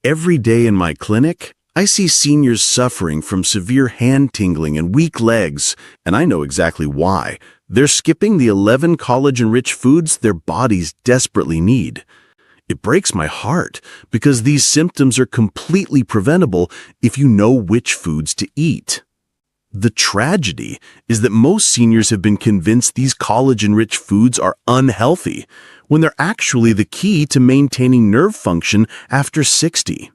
Every day in my clinic, I see seniors suffering from severe hand tingling and weak legs, and I know exactly why. They're skipping the 11 collagen-rich foods their bodies desperately need. It breaks my heart because these symptoms are completely preventable if you know which foods to eat. The tragedy is that most seniors have been convinced these collagen-rich foods are unhealthy, when they're actually the key to maintaining nerve function after 60.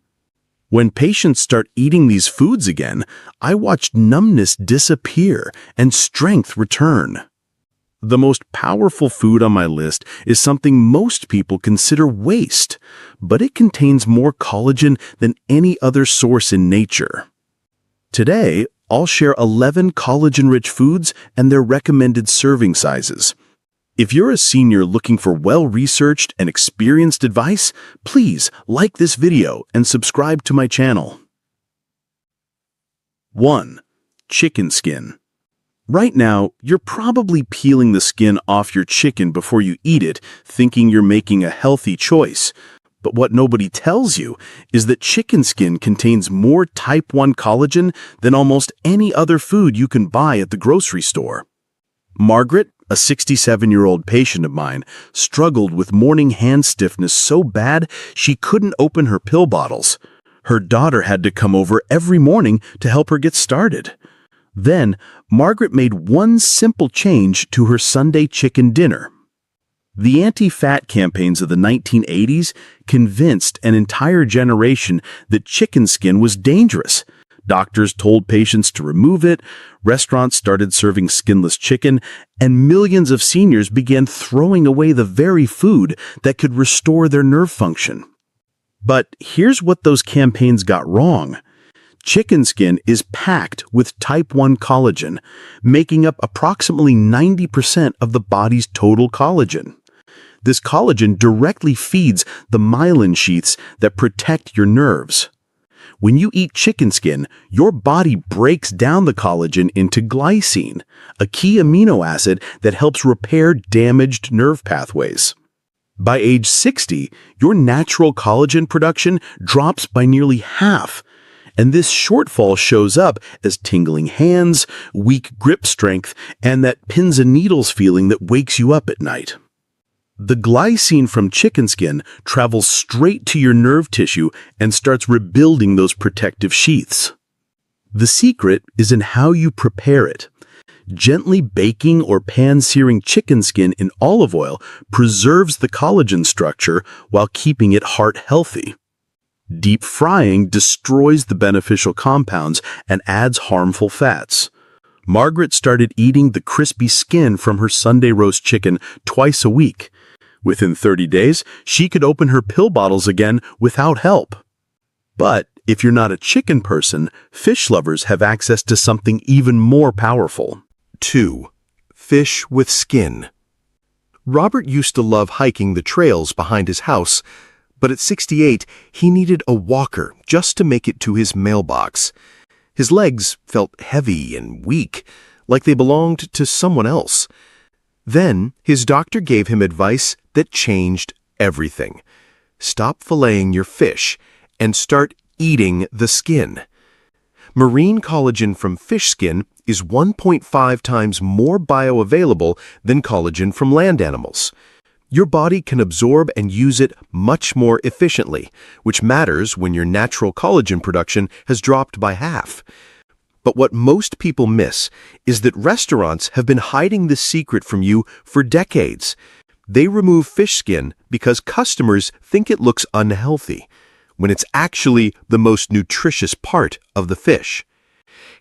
When patients start eating these foods again, I watch numbness disappear and strength return. The most powerful food on my list is something most people consider waste, but it contains more collagen than any other source in nature. Today, I'll share 11 collagen-rich foods and their recommended serving sizes. If you're a senior looking for well-researched and experienced advice, please like this video and subscribe to my channel. 1. Chicken skin. Right now, you're probably peeling the skin off your chicken before you eat it, thinking you're making a healthy choice. But what nobody tells you is that chicken skin contains more type 1 collagen than almost any other food you can buy at the grocery store. Margaret, a 67-year-old patient of mine, struggled with morning hand stiffness so bad she couldn't open her pill bottles. Her daughter had to come over every morning to help her get started. Then, Margaret made one simple change to her Sunday chicken dinner. The anti-fat campaigns of the 1980s convinced an entire generation that chicken skin was dangerous. Doctors told patients to remove it, restaurants started serving skinless chicken, and millions of seniors began throwing away the very food that could restore their nerve function. But here's what those campaigns got wrong. Chicken skin is packed with type 1 collagen, making up approximately 90% of the body's total collagen. This collagen directly feeds the myelin sheaths that protect your nerves. When you eat chicken skin, your body breaks down the collagen into glycine, a key amino acid that helps repair damaged nerve pathways. By age 60, your natural collagen production drops by nearly half, and this shortfall shows up as tingling hands, weak grip strength, and that pins and needles feeling that wakes you up at night. The glycine from chicken skin travels straight to your nerve tissue and starts rebuilding those protective sheaths. The secret is in how you prepare it. Gently baking or pan-searing chicken skin in olive oil preserves the collagen structure while keeping it heart healthy. Deep frying destroys the beneficial compounds and adds harmful fats. Margaret started eating the crispy skin from her Sunday roast chicken twice a week. Within 30 days, she could open her pill bottles again without help. But if you're not a chicken person, fish lovers have access to something even more powerful. 2. Fish with skin. Robert used to love hiking the trails behind his house, but at 68, he needed a walker just to make it to his mailbox. His legs felt heavy and weak, like they belonged to someone else. Then, his doctor gave him advice that changed everything. Stop filleting your fish and start eating the skin. Marine collagen from fish skin is 1.5 times more bioavailable than collagen from land animals. Your body can absorb and use it much more efficiently, which matters when your natural collagen production has dropped by half. But what most people miss is that restaurants have been hiding this secret from you for decades. They remove fish skin because customers think it looks unhealthy, when it's actually the most nutritious part of the fish.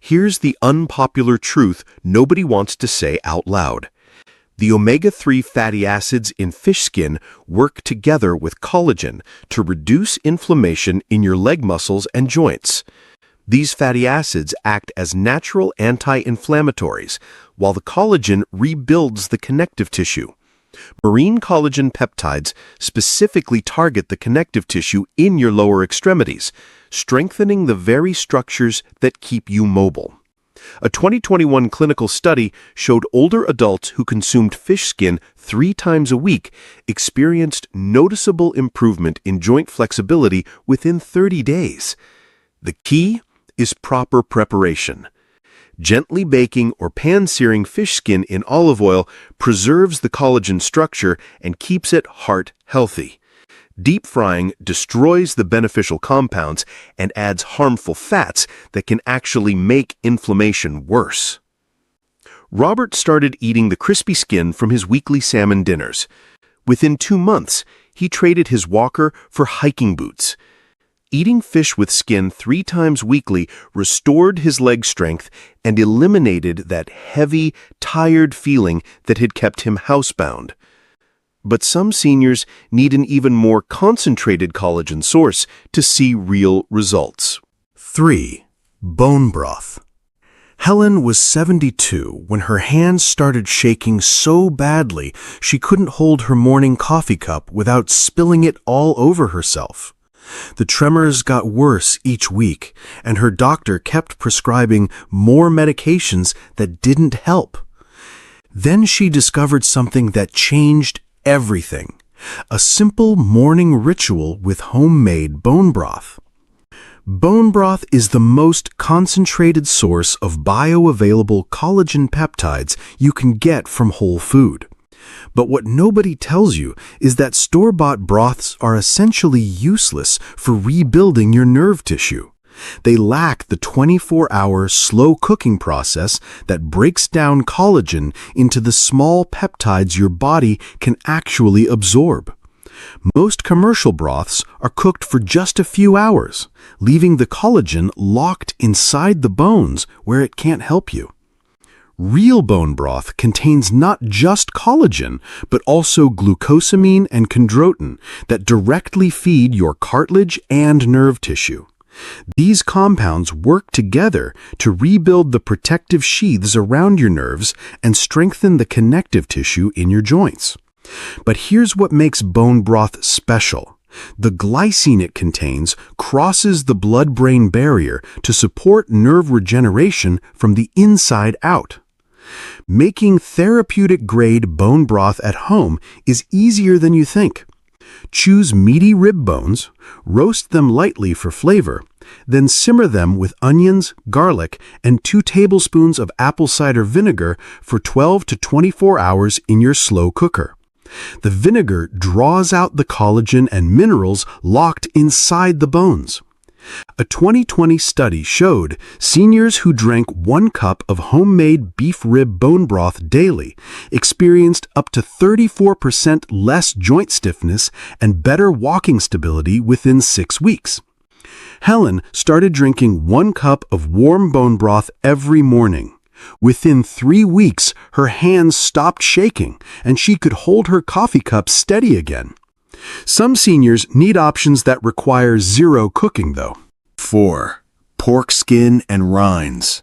Here's the unpopular truth nobody wants to say out loud. The omega-3 fatty acids in fish skin work together with collagen to reduce inflammation in your leg muscles and joints. These fatty acids act as natural anti-inflammatories, while the collagen rebuilds the connective tissue. Marine collagen peptides specifically target the connective tissue in your lower extremities, strengthening the very structures that keep you mobile. A 2021 clinical study showed older adults who consumed fish skin 3 times a week experienced noticeable improvement in joint flexibility within 30 days. The key is proper preparation. Gently baking or pan-searing fish skin in olive oil preserves the collagen structure and keeps it heart healthy. Deep frying destroys the beneficial compounds and adds harmful fats that can actually make inflammation worse. Robert started eating the crispy skin from his weekly salmon dinners. Within 2 months, he traded his walker for hiking boots. Eating fish with skin 3 times weekly restored his leg strength and eliminated that heavy, tired feeling that had kept him housebound. But some seniors need an even more concentrated collagen source to see real results. 3. Bone broth. Helen was 72 when her hands started shaking so badly she couldn't hold her morning coffee cup without spilling it all over herself. The tremors got worse each week, and her doctor kept prescribing more medications that didn't help. Then she discovered something that changed everything: a simple morning ritual with homemade bone broth. Bone broth is the most concentrated source of bioavailable collagen peptides you can get from whole food. But what nobody tells you is that store-bought broths are essentially useless for rebuilding your nerve tissue. They lack the 24-hour slow cooking process that breaks down collagen into the small peptides your body can actually absorb. Most commercial broths are cooked for just a few hours, leaving the collagen locked inside the bones where it can't help you. Real bone broth contains not just collagen, but also glucosamine and chondroitin that directly feed your cartilage and nerve tissue. These compounds work together to rebuild the protective sheaths around your nerves and strengthen the connective tissue in your joints. But here's what makes bone broth special. The glycine it contains crosses the blood-brain barrier to support nerve regeneration from the inside out. Making therapeutic-grade bone broth at home is easier than you think. Choose meaty rib bones, roast them lightly for flavor, then simmer them with onions, garlic, and 2 tablespoons of apple cider vinegar for 12 to 24 hours in your slow cooker. The vinegar draws out the collagen and minerals locked inside the bones. A 2020 study showed seniors who drank 1 cup of homemade beef rib bone broth daily experienced up to 34% less joint stiffness and better walking stability within 6 weeks. Helen started drinking 1 cup of warm bone broth every morning. Within 3 weeks, her hands stopped shaking and she could hold her coffee cup steady again. Some seniors need options that require 0 cooking, though. 4. Pork skin and rinds.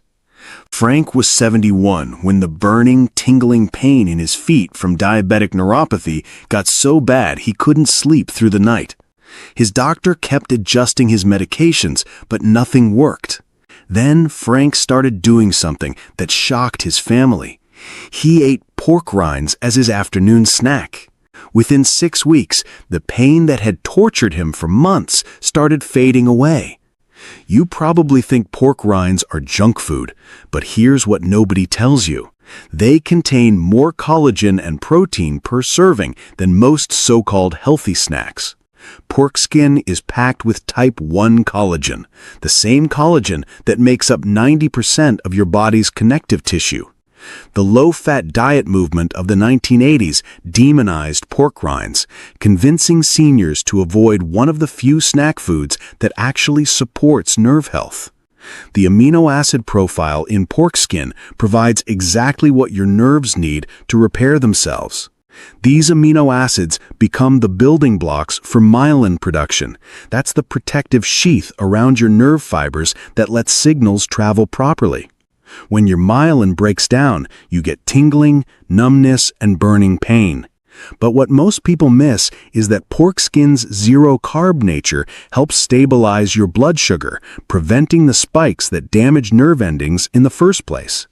Frank was 71 when the burning, tingling pain in his feet from diabetic neuropathy got so bad he couldn't sleep through the night. His doctor kept adjusting his medications, but nothing worked. Then Frank started doing something that shocked his family. He ate pork rinds as his afternoon snack. Within 6 weeks, the pain that had tortured him for months started fading away. You probably think pork rinds are junk food, but here's what nobody tells you. They contain more collagen and protein per serving than most so-called healthy snacks. Pork skin is packed with type 1 collagen, the same collagen that makes up 90% of your body's connective tissue. The low-fat diet movement of the 1980s demonized pork rinds, convincing seniors to avoid one of the few snack foods that actually supports nerve health. The amino acid profile in pork skin provides exactly what your nerves need to repair themselves. These amino acids become the building blocks for myelin production. That's the protective sheath around your nerve fibers that lets signals travel properly. When your myelin breaks down, you get tingling, numbness, and burning pain. But what most people miss is that pork skin's zero-carb nature helps stabilize your blood sugar, preventing the spikes that damage nerve endings in the first place.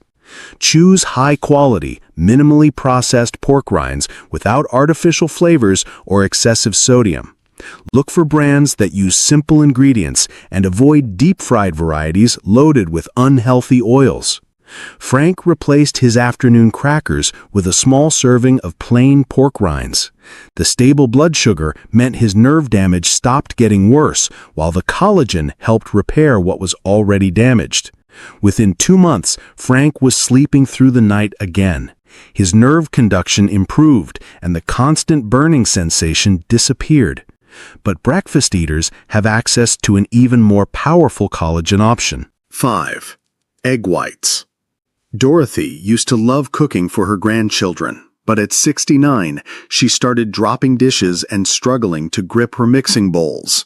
Choose high-quality, minimally processed pork rinds without artificial flavors or excessive sodium. Look for brands that use simple ingredients and avoid deep-fried varieties loaded with unhealthy oils. Frank replaced his afternoon crackers with a small serving of plain pork rinds. The stable blood sugar meant his nerve damage stopped getting worse, while the collagen helped repair what was already damaged. Within 2 months, Frank was sleeping through the night again. His nerve conduction improved, and the constant burning sensation disappeared. But breakfast eaters have access to an even more powerful collagen option. 5. Egg whites. Dorothy used to love cooking for her grandchildren, but at 69, she started dropping dishes and struggling to grip her mixing bowls.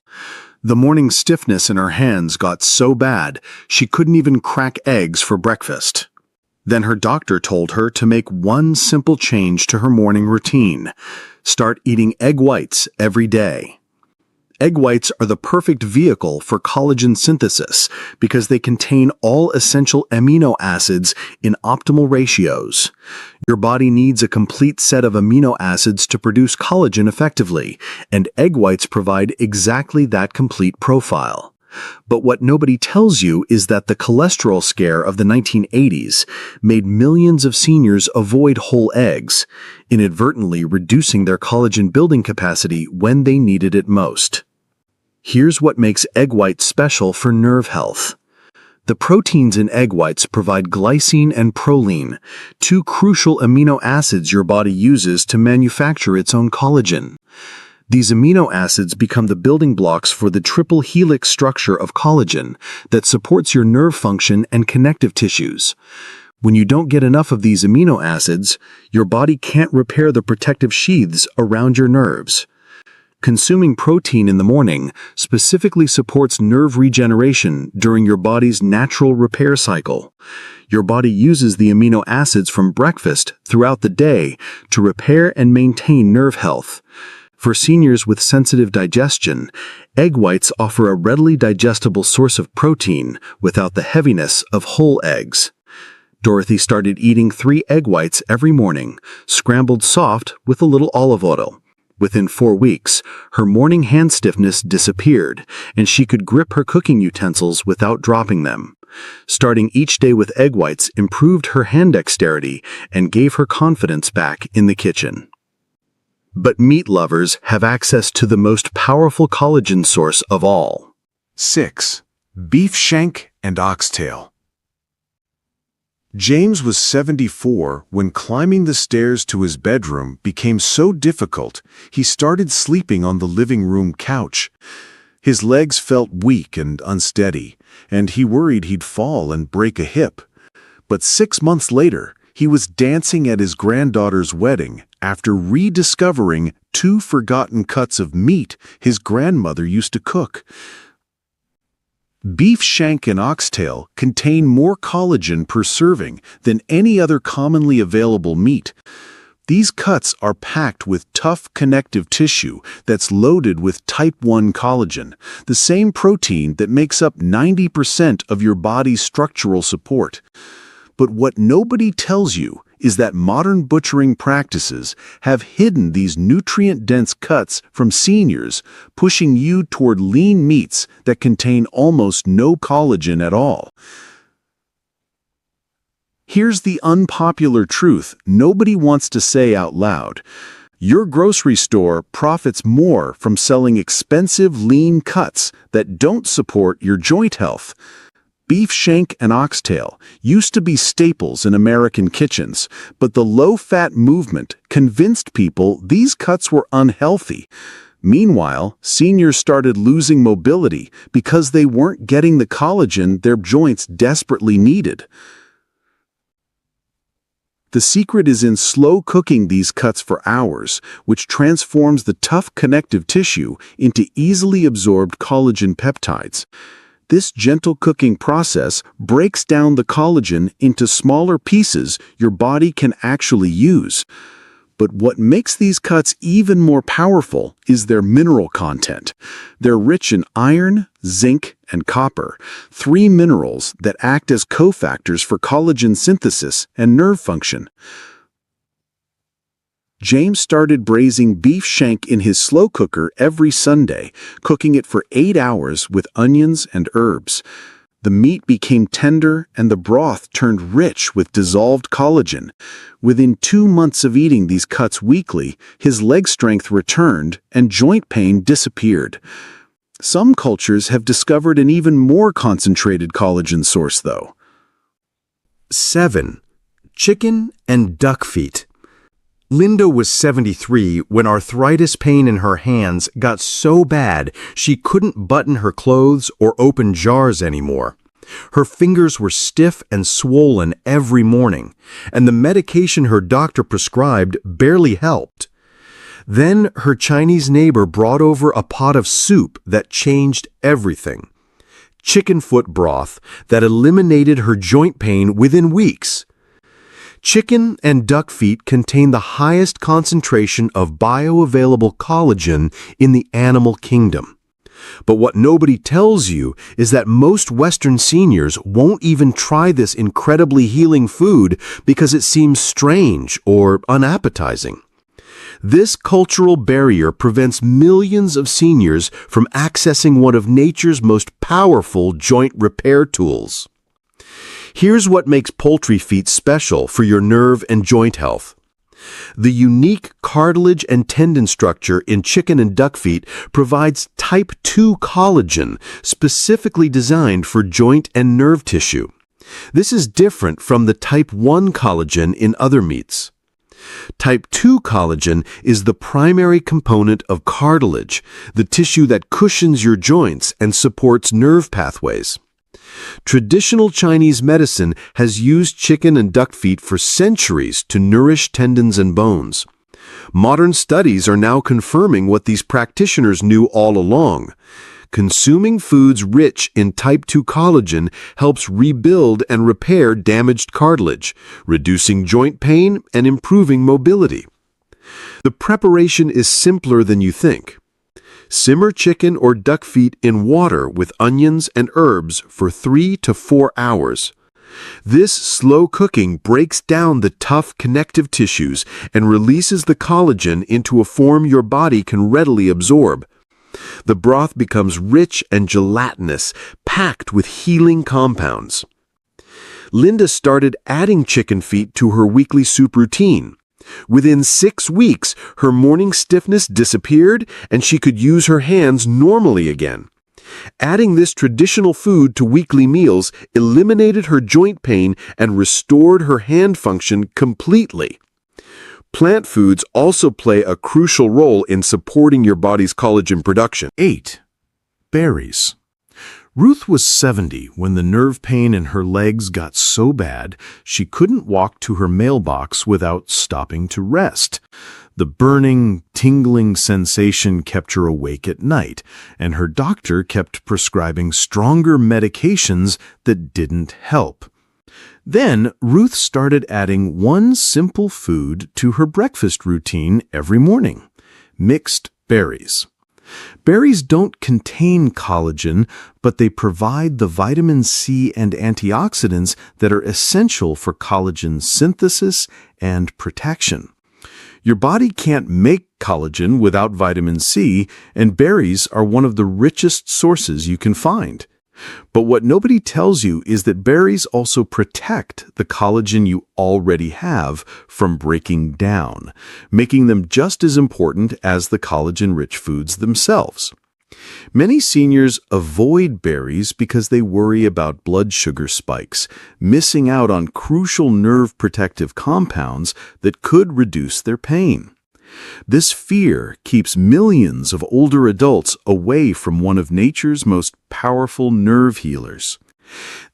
The morning stiffness in her hands got so bad, she couldn't even crack eggs for breakfast. Then her doctor told her to make one simple change to her morning routine: start eating egg whites every day. Egg whites are the perfect vehicle for collagen synthesis because they contain all essential amino acids in optimal ratios. Your body needs a complete set of amino acids to produce collagen effectively, and egg whites provide exactly that complete profile. But what nobody tells you is that the cholesterol scare of the 1980s made millions of seniors avoid whole eggs, inadvertently reducing their collagen building capacity when they needed it most. Here's what makes egg whites special for nerve health. The proteins in egg whites provide glycine and proline, two crucial amino acids your body uses to manufacture its own collagen. These amino acids become the building blocks for the triple helix structure of collagen that supports your nerve function and connective tissues. When you don't get enough of these amino acids, your body can't repair the protective sheaths around your nerves. Consuming protein in the morning specifically supports nerve regeneration during your body's natural repair cycle. Your body uses the amino acids from breakfast throughout the day to repair and maintain nerve health. For seniors with sensitive digestion, egg whites offer a readily digestible source of protein without the heaviness of whole eggs. Dorothy started eating 3 egg whites every morning, scrambled soft with a little olive oil. Within 4 weeks, her morning hand stiffness disappeared, and she could grip her cooking utensils without dropping them. Starting each day with egg whites improved her hand dexterity and gave her confidence back in the kitchen. But meat lovers have access to the most powerful collagen source of all. 6. Beef shank and oxtail. James was 74 when climbing the stairs to his bedroom became so difficult he started sleeping on the living room couch. His legs felt weak and unsteady, and he worried he'd fall and break a hip. But 6 months later, he was dancing at his granddaughter's wedding after rediscovering 2 forgotten cuts of meat his grandmother used to cook. Beef shank and oxtail contain more collagen per serving than any other commonly available meat. These cuts are packed with tough connective tissue that's loaded with type 1 collagen, the same protein that makes up 90% of your body's structural support. But what nobody tells you is that modern butchering practices have hidden these nutrient-dense cuts from seniors, pushing you toward lean meats that contain almost no collagen at all. Here's the unpopular truth nobody wants to say out loud. Your grocery store profits more from selling expensive lean cuts that don't support your joint health. Beef shank and oxtail used to be staples in American kitchens, but the low-fat movement convinced people these cuts were unhealthy. Meanwhile, seniors started losing mobility because they weren't getting the collagen their joints desperately needed. The secret is in slow cooking these cuts for hours, which transforms the tough connective tissue into easily absorbed collagen peptides. This gentle cooking process breaks down the collagen into smaller pieces your body can actually use. But what makes these cuts even more powerful is their mineral content. They're rich in iron, zinc, and copper, three minerals that act as cofactors for collagen synthesis and nerve function. James started braising beef shank in his slow cooker every Sunday, cooking it for 8 hours with onions and herbs. The meat became tender and the broth turned rich with dissolved collagen. Within 2 months of eating these cuts weekly, his leg strength returned and joint pain disappeared. Some cultures have discovered an even more concentrated collagen source, though. 7. Chicken and duck feet. Linda was 73 when arthritis pain in her hands got so bad she couldn't button her clothes or open jars anymore. Her fingers were stiff and swollen every morning, and the medication her doctor prescribed barely helped. Then her Chinese neighbor brought over a pot of soup that changed everything. Chicken foot broth that eliminated her joint pain within weeks. Chicken and duck feet contain the highest concentration of bioavailable collagen in the animal kingdom. But what nobody tells you is that most Western seniors won't even try this incredibly healing food because it seems strange or unappetizing. This cultural barrier prevents millions of seniors from accessing one of nature's most powerful joint repair tools. Here's what makes poultry feet special for your nerve and joint health. The unique cartilage and tendon structure in chicken and duck feet provides type 2 collagen, specifically designed for joint and nerve tissue. This is different from the type 1 collagen in other meats. Type 2 collagen is the primary component of cartilage, the tissue that cushions your joints and supports nerve pathways. Traditional Chinese medicine has used chicken and duck feet for centuries to nourish tendons and bones. Modern studies are now confirming what these practitioners knew all along. Consuming foods rich in type 2 collagen helps rebuild and repair damaged cartilage, reducing joint pain and improving mobility. The preparation is simpler than you think. Simmer chicken or duck feet in water with onions and herbs for 3 to 4 hours. This slow cooking breaks down the tough connective tissues and releases the collagen into a form your body can readily absorb. The broth becomes rich and gelatinous, packed with healing compounds. Linda started adding chicken feet to her weekly soup routine. Within 6 weeks, her morning stiffness disappeared and she could use her hands normally again. Adding this traditional food to weekly meals eliminated her joint pain and restored her hand function completely. Plant foods also play a crucial role in supporting your body's collagen production. 8. Berries. Ruth was 70 when the nerve pain in her legs got so bad she couldn't walk to her mailbox without stopping to rest. The burning, tingling sensation kept her awake at night, and her doctor kept prescribing stronger medications that didn't help. Then Ruth started adding one simple food to her breakfast routine every morning: mixed berries. Berries don't contain collagen, but they provide the vitamin C and antioxidants that are essential for collagen synthesis and protection. Your body can't make collagen without vitamin C, and berries are one of the richest sources you can find. But what nobody tells you is that berries also protect the collagen you already have from breaking down, making them just as important as the collagen-rich foods themselves. Many seniors avoid berries because they worry about blood sugar spikes, missing out on crucial nerve protective compounds that could reduce their pain. This fear keeps millions of older adults away from one of nature's most powerful nerve healers.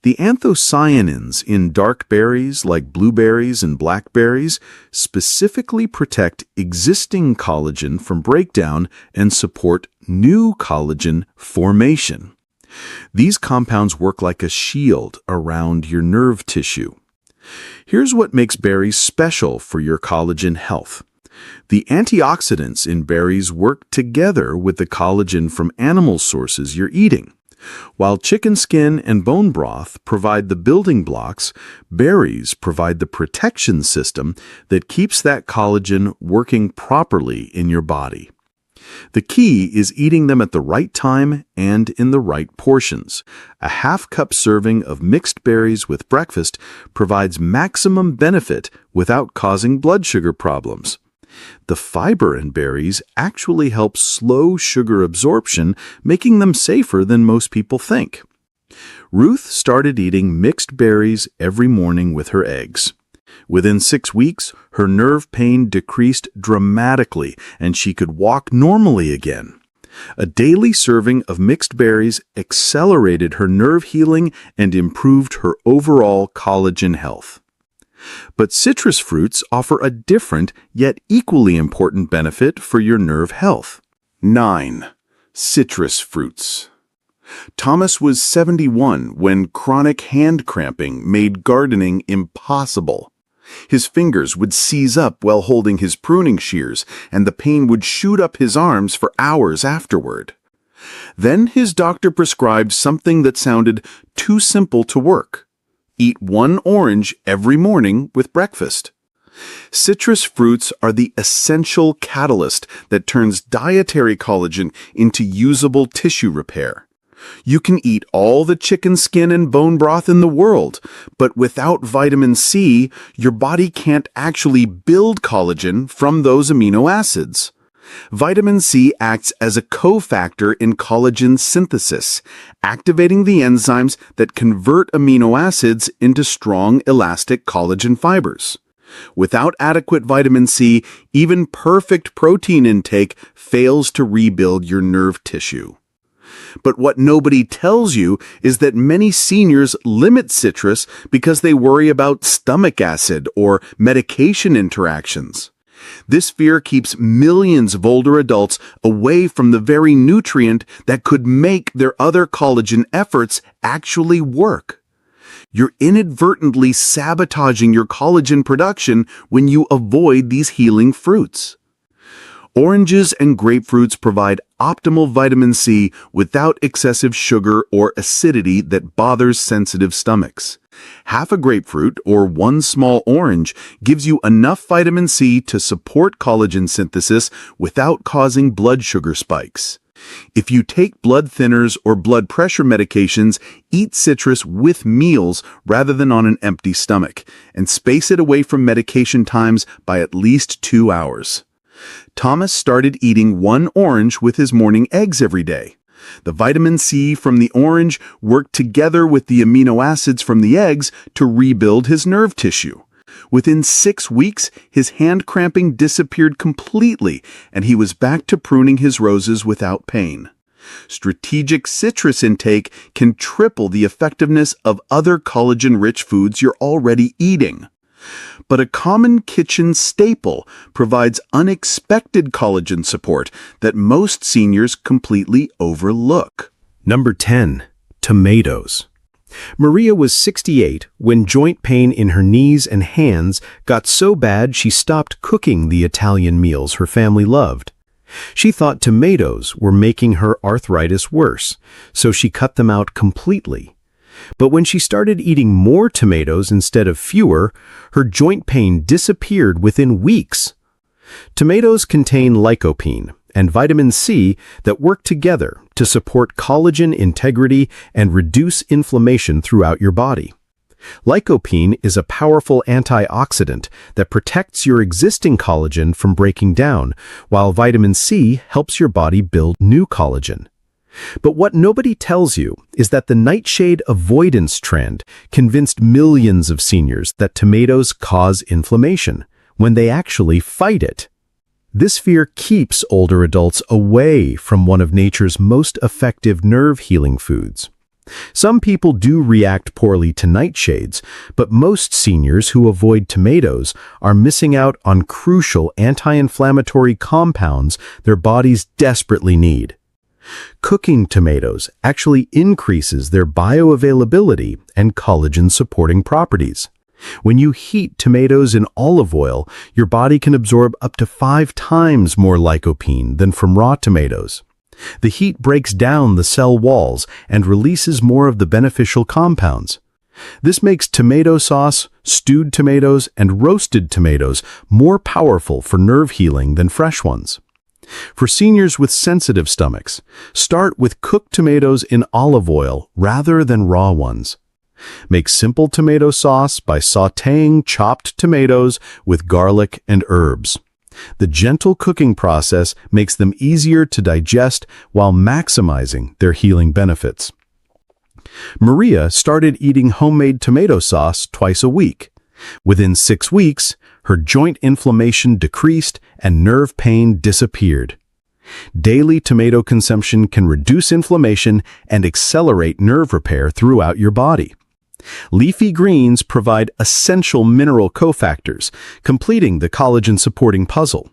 The anthocyanins in dark berries like blueberries and blackberries specifically protect existing collagen from breakdown and support new collagen formation. These compounds work like a shield around your nerve tissue. Here's what makes berries special for your collagen health. The antioxidants in berries work together with the collagen from animal sources you're eating. While chicken skin and bone broth provide the building blocks, berries provide the protection system that keeps that collagen working properly in your body. The key is eating them at the right time and in the right portions. A half-cup serving of mixed berries with breakfast provides maximum benefit without causing blood sugar problems. The fiber in berries actually helps slow sugar absorption, making them safer than most people think. Ruth started eating mixed berries every morning with her eggs. Within 6 weeks, her nerve pain decreased dramatically and she could walk normally again. A daily serving of mixed berries accelerated her nerve healing and improved her overall collagen health. But citrus fruits offer a different yet equally important benefit for your nerve health. 9. Citrus fruits. Thomas was 71 when chronic hand cramping made gardening impossible. His fingers would seize up while holding his pruning shears, and the pain would shoot up his arms for hours afterward. Then his doctor prescribed something that sounded too simple to work. Eat 1 orange every morning with breakfast. Citrus fruits are the essential catalyst that turns dietary collagen into usable tissue repair. You can eat all the chicken skin and bone broth in the world, but without vitamin C, your body can't actually build collagen from those amino acids. Vitamin C acts as a cofactor in collagen synthesis, activating the enzymes that convert amino acids into strong, elastic collagen fibers. Without adequate vitamin C, even perfect protein intake fails to rebuild your nerve tissue. But what nobody tells you is that many seniors limit citrus because they worry about stomach acid or medication interactions. This fear keeps millions of older adults away from the very nutrient that could make their other collagen efforts actually work. You're inadvertently sabotaging your collagen production when you avoid these healing fruits. Oranges and grapefruits provide optimal vitamin C without excessive sugar or acidity that bothers sensitive stomachs. Half a grapefruit or 1 small orange gives you enough vitamin C to support collagen synthesis without causing blood sugar spikes. If you take blood thinners or blood pressure medications, eat citrus with meals rather than on an empty stomach, and space it away from medication times by at least 2 hours. Thomas started eating 1 orange with his morning eggs every day. The vitamin C from the orange worked together with the amino acids from the eggs to rebuild his nerve tissue. Within 6 weeks, his hand cramping disappeared completely, and he was back to pruning his roses without pain. Strategic citrus intake can triple the effectiveness of other collagen-rich foods you're already eating. But a common kitchen staple provides unexpected collagen support that most seniors completely overlook. Number 10. Tomatoes. Maria was 68 when joint pain in her knees and hands got so bad she stopped cooking the Italian meals her family loved. She thought tomatoes were making her arthritis worse, so she cut them out completely. But when she started eating more tomatoes instead of fewer, her joint pain disappeared within weeks. Tomatoes contain lycopene and vitamin C that work together to support collagen integrity and reduce inflammation throughout your body. Lycopene is a powerful antioxidant that protects your existing collagen from breaking down, while vitamin C helps your body build new collagen. But what nobody tells you is that the nightshade avoidance trend convinced millions of seniors that tomatoes cause inflammation, when they actually fight it. This fear keeps older adults away from one of nature's most effective nerve-healing foods. Some people do react poorly to nightshades, but most seniors who avoid tomatoes are missing out on crucial anti-inflammatory compounds their bodies desperately need. Cooking tomatoes actually increases their bioavailability and collagen-supporting properties. When you heat tomatoes in olive oil, your body can absorb up to 5 times more lycopene than from raw tomatoes. The heat breaks down the cell walls and releases more of the beneficial compounds. This makes tomato sauce, stewed tomatoes, and roasted tomatoes more powerful for nerve healing than fresh ones. For seniors with sensitive stomachs, start with cooked tomatoes in olive oil rather than raw ones. Make simple tomato sauce by sautéing chopped tomatoes with garlic and herbs. The gentle cooking process makes them easier to digest while maximizing their healing benefits. Maria started eating homemade tomato sauce twice a week. Within 6 weeks, her joint inflammation decreased and nerve pain disappeared. Daily tomato consumption can reduce inflammation and accelerate nerve repair throughout your body. Leafy greens provide essential mineral cofactors, completing the collagen-supporting puzzle.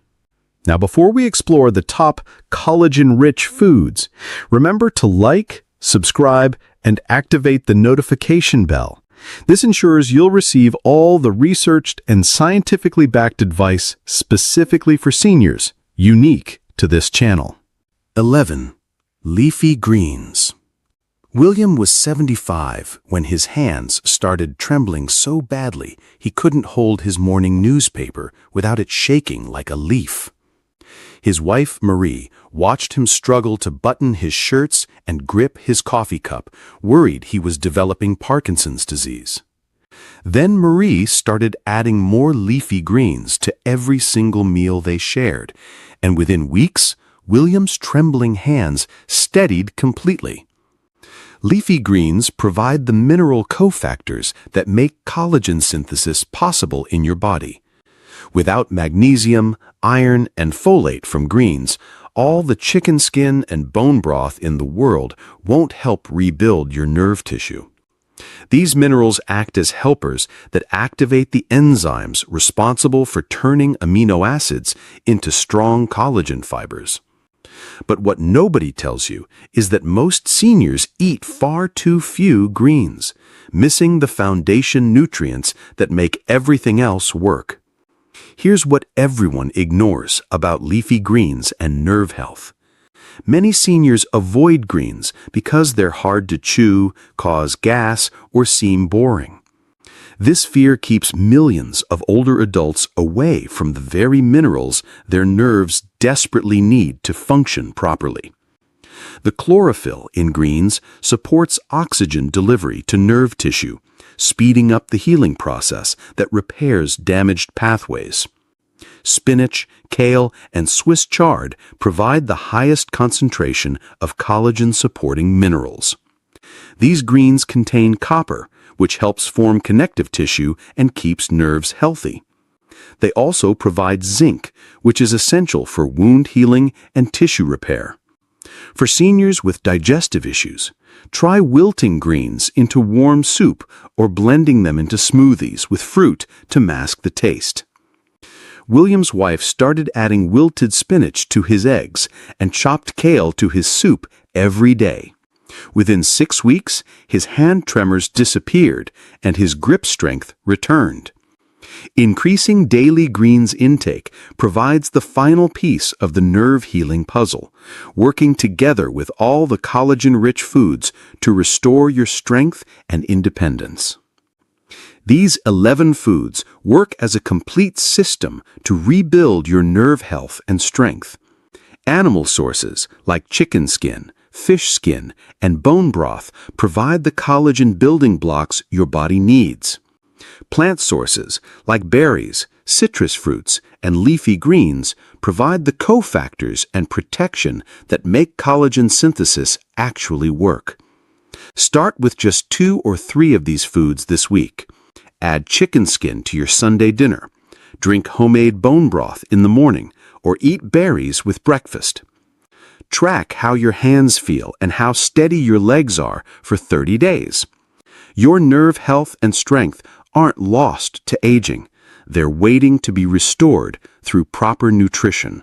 Now, before we explore the top collagen-rich foods, remember to like, subscribe, and activate the notification bell. This ensures you'll receive all the researched and scientifically backed advice specifically for seniors, unique to this channel. 11. Leafy greens. William was 75 when his hands started trembling so badly he couldn't hold his morning newspaper without it shaking like a leaf. His wife, Marie, watched him struggle to button his shirts and grip his coffee cup, worried he was developing Parkinson's disease. Then Marie started adding more leafy greens to every single meal they shared, and within weeks, William's trembling hands steadied completely. Leafy greens provide the mineral cofactors that make collagen synthesis possible in your body. Without magnesium, iron, and folate from greens, all the chicken skin and bone broth in the world won't help rebuild your nerve tissue. These minerals act as helpers that activate the enzymes responsible for turning amino acids into strong collagen fibers. But what nobody tells you is that most seniors eat far too few greens, missing the foundation nutrients that make everything else work. Here's what everyone ignores about leafy greens and nerve health. Many seniors avoid greens because they're hard to chew, cause gas, or seem boring. This fear keeps millions of older adults away from the very minerals their nerves desperately need to function properly. The chlorophyll in greens supports oxygen delivery to nerve tissue, speeding up the healing process that repairs damaged pathways. Spinach, kale, and Swiss chard provide the highest concentration of collagen-supporting minerals. These greens contain copper, which helps form connective tissue and keeps nerves healthy. They also provide zinc, which is essential for wound healing and tissue repair. For seniors with digestive issues, try wilting greens into warm soup or blending them into smoothies with fruit to mask the taste. William's wife started adding wilted spinach to his eggs and chopped kale to his soup every day. Within 6 weeks, his hand tremors disappeared and his grip strength returned. Increasing daily greens intake provides the final piece of the nerve healing puzzle, working together with all the collagen-rich foods to restore your strength and independence. These 11 foods work as a complete system to rebuild your nerve health and strength. Animal sources like chicken skin, fish skin, and bone broth provide the collagen building blocks your body needs. Plant sources like berries, citrus fruits, and leafy greens provide the cofactors and protection that make collagen synthesis actually work. Start with just 2 or 3 of these foods this week. Add chicken skin to your Sunday dinner. Drink homemade bone broth in the morning, or eat berries with breakfast. Track how your hands feel and how steady your legs are for 30 days. Your nerve health and strength aren't lost to aging. They're waiting to be restored through proper nutrition.